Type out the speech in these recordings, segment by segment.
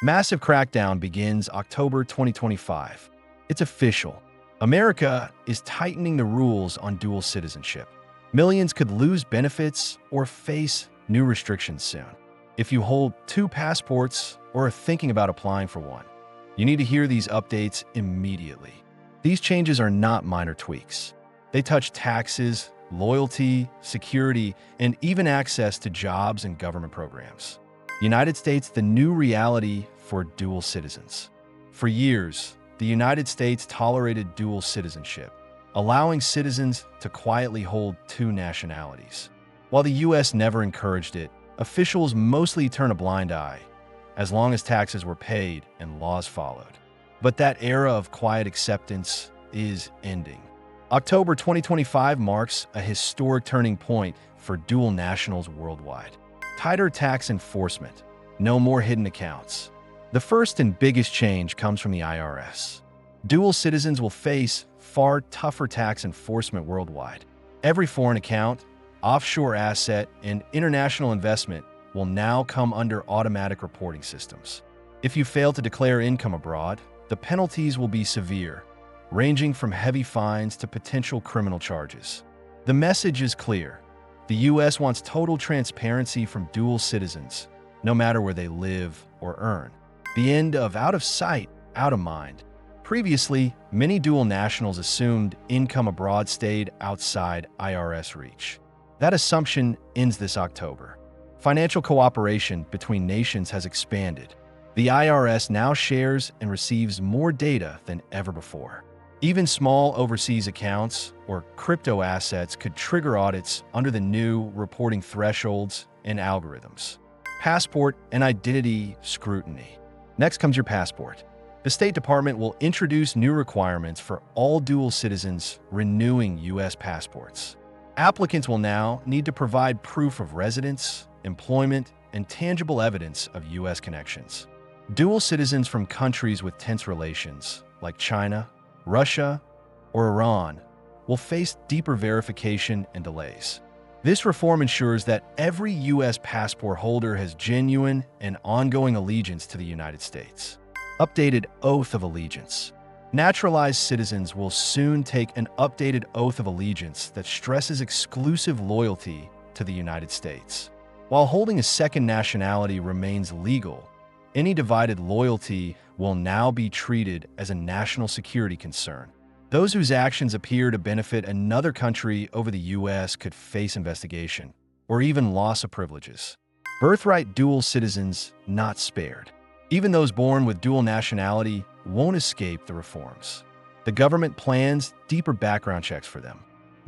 Massive crackdown begins October 2025. It's official. America is tightening the rules on dual citizenship. Millions could lose benefits or face new restrictions soon. If you hold two passports or are thinking about applying for one, you need to hear these updates immediately. These changes are not minor tweaks. They touch taxes, loyalty, security, and even access to jobs and government programs. United States, the new reality for dual citizens. For years, the United States tolerated dual citizenship, allowing citizens to quietly hold two nationalities. While the U.S. never encouraged it, officials mostly turned a blind eye, as long as taxes were paid and laws followed. But that era of quiet acceptance is ending. October 2025 marks a historic turning point for dual nationals worldwide. Tighter tax enforcement, no more hidden accounts. The first and biggest change comes from the IRS. Dual citizens will face far tougher tax enforcement worldwide. Every foreign account, offshore asset, and international investment will now come under automatic reporting systems. If you fail to declare income abroad, the penalties will be severe, ranging from heavy fines to potential criminal charges. The message is clear. The U.S. wants total transparency from dual citizens, no matter where they live or earn. The end of out of sight, out of mind. Previously, many dual nationals assumed income abroad stayed outside IRS reach. That assumption ends this October. Financial cooperation between nations has expanded. The IRS now shares and receives more data than ever before. Even small overseas accounts or crypto assets could trigger audits under the new reporting thresholds and algorithms. Passport and identity scrutiny. Next comes your passport. The State Department will introduce new requirements for all dual citizens renewing U.S. passports. Applicants will now need to provide proof of residence, employment, and tangible evidence of U.S. connections. Dual citizens from countries with tense relations, like China, Russia, or Iran, will face deeper verification and delays. This reform ensures that every U.S. passport holder has genuine and ongoing allegiance to the United States. Updated Oath of Allegiance. Naturalized citizens will soon take an updated Oath of Allegiance that stresses exclusive loyalty to the United States. While holding a second nationality remains legal, any divided loyalty will now be treated as a national security concern. Those whose actions appear to benefit another country over the U.S. could face investigation or even loss of privileges. Birthright dual citizens not spared. Even those born with dual nationality won't escape the reforms. The government plans deeper background checks for them.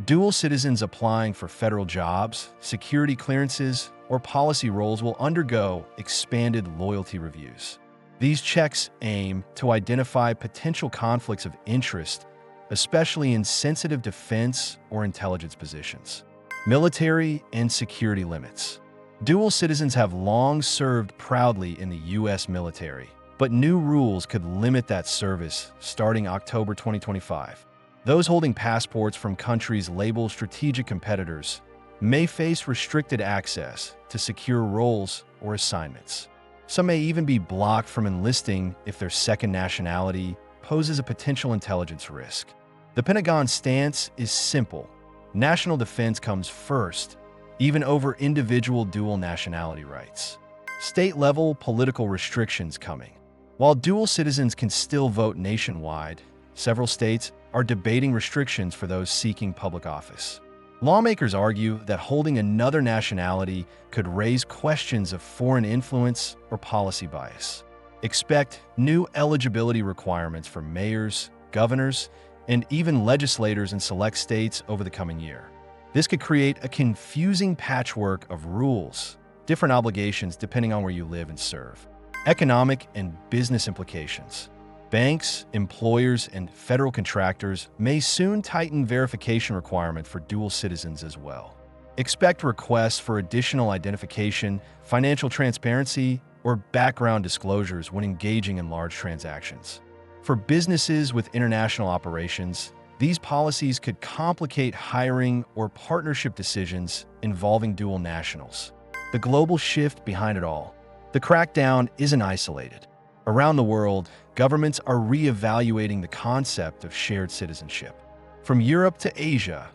Dual citizens applying for federal jobs, security clearances, or policy roles will undergo expanded loyalty reviews. These checks aim to identify potential conflicts of interest, especially in sensitive defense or intelligence positions. Military and security limits. Dual citizens have long served proudly in the U.S. military, but new rules could limit that service starting October 2025. Those holding passports from countries labeled strategic competitors may face restricted access to secure roles or assignments. Some may even be blocked from enlisting if their second nationality poses a potential intelligence risk. The Pentagon's stance is simple. National defense comes first, even over individual dual nationality rights. State-level political restrictions coming. While dual citizens can still vote nationwide, several states are debating restrictions for those seeking public office. Lawmakers argue that holding another nationality could raise questions of foreign influence or policy bias. Expect new eligibility requirements for mayors, governors, and even legislators in select states over the coming year. This could create a confusing patchwork of rules, different obligations depending on where you live and serve. Economic and business implications. Banks, employers, and federal contractors may soon tighten verification requirement for dual citizens as well. Expect requests for additional identification, financial transparency, or background disclosures when engaging in large transactions. For businesses with international operations, these policies could complicate hiring or partnership decisions involving dual nationals. The global shift behind it all. The crackdown isn't isolated. Around the world, governments are re-evaluating the concept of shared citizenship. From Europe to Asia,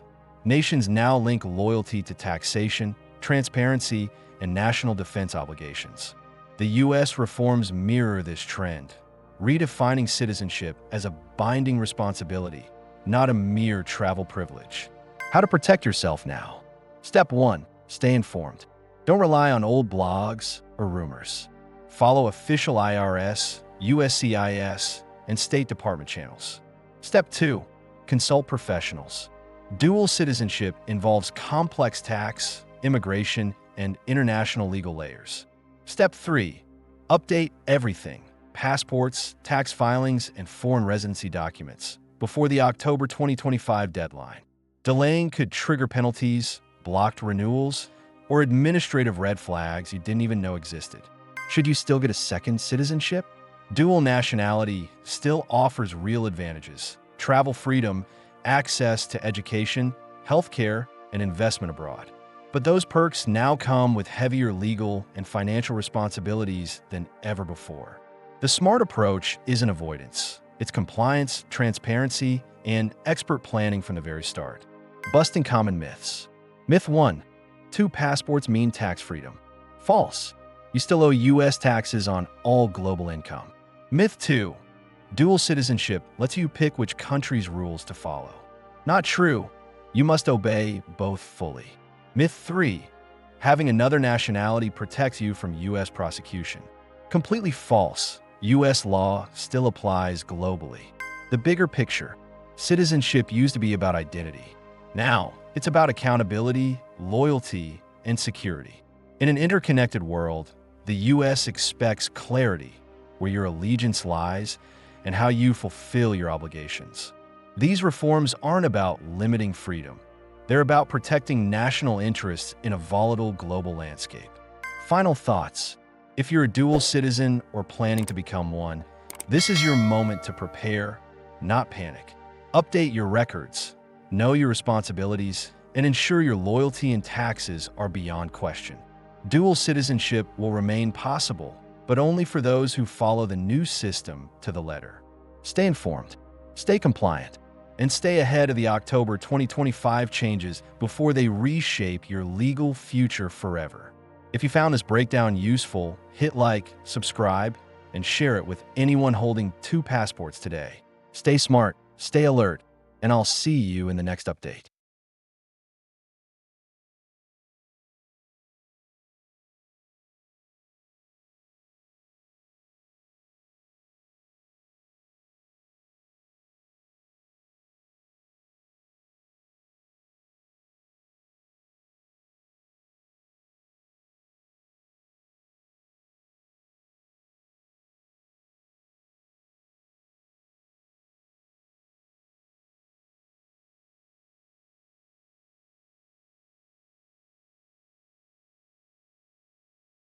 nations now link loyalty to taxation, transparency, and national defense obligations. The U.S. reforms mirror this trend, redefining citizenship as a binding responsibility, not a mere travel privilege. How to protect yourself now? Step 1. Stay informed. Don't rely on old blogs or rumors. Follow official IRS, USCIS, and State Department channels. Step 2. Consult professionals. Dual citizenship involves complex tax, immigration, and international legal layers. Step 3. Update everything: passports, tax filings, and foreign residency documents before the October 2025 deadline. Delaying could trigger penalties, blocked renewals, or administrative red flags you didn't even know existed. Should you still get a second citizenship? Dual nationality still offers real advantages: travel freedom, access to education, healthcare, and investment abroad. But those perks now come with heavier legal and financial responsibilities than ever before. The smart approach isn't avoidance. It's compliance, transparency, and expert planning from the very start. Busting common myths. Myth 1. 2 passports mean tax freedom. False. You still owe U.S. taxes on all global income. Myth 2. Dual citizenship lets you pick which country's rules to follow. Not true. You must obey both fully. Myth 3. Having another nationality protects you from U.S. prosecution. Completely false. U.S. law still applies globally. The bigger picture. Citizenship used to be about identity. Now, it's about accountability, loyalty, and security. In an interconnected world, the U.S. expects clarity, where your allegiance lies, and how you fulfill your obligations. These reforms aren't about limiting freedom. They're about protecting national interests in a volatile global landscape. Final thoughts. If you're a dual citizen or planning to become one, this is your moment to prepare, not panic. Update your records, know your responsibilities, and ensure your loyalty and taxes are beyond question. Dual citizenship will remain possible, but only for those who follow the new system to the letter. Stay informed, stay compliant, and stay ahead of the October 2025 changes before they reshape your legal future forever. If you found this breakdown useful, hit like, subscribe, and share it with anyone holding 2 passports today. Stay smart, stay alert, and I'll see you in the next update.